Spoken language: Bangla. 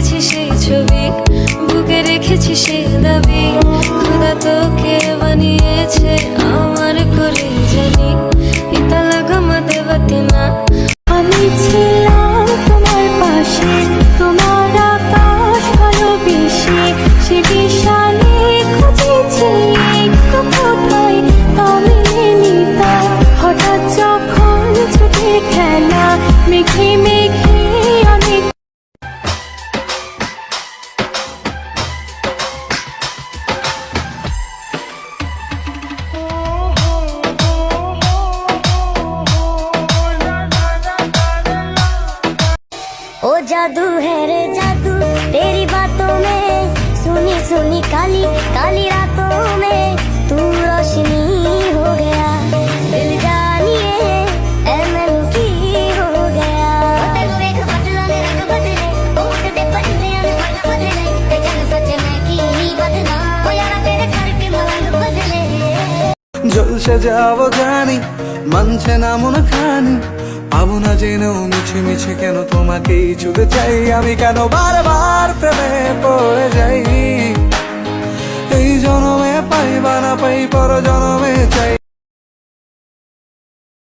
এঁকেছি সেই ছবি, বুকে রেখেছি সেই দাবি। খোদা তোকে বানিয়েছে আমার করে জানি, ইতা লাগা মাদেবাতি না। আমি ছিলাম তোমার পাশে, তোমার আকাশ ভালোবেসে, সে বিশালে খুঁজেছি একটু কোথায় তা মেলেনি তা। হঠাৎ যখন ছুটে খেলা মেঘে মেঘে অনেক। ओ जादू है रे जादू तेरी बातों में, सुनी सुनी काली काली रातों में तू रोशनी हो गया, दिल जानिए एमन की हो गया। तेरे देख बदलने रंग बदले, ओट दे बदले अन बदले, ते जग सच में की बदला, ओ यारा तेरे घर के मलंग बदले। জলসে যাব জানি, মানছে না মন খানি, পাবো না জেনেও মিছে মিছে কেন তোমাকেই ছুঁতে চাই আমি, কেন বারবার প্রেমে পড়ে যাই। এই জনমে পাই বা না পাই পর জনমে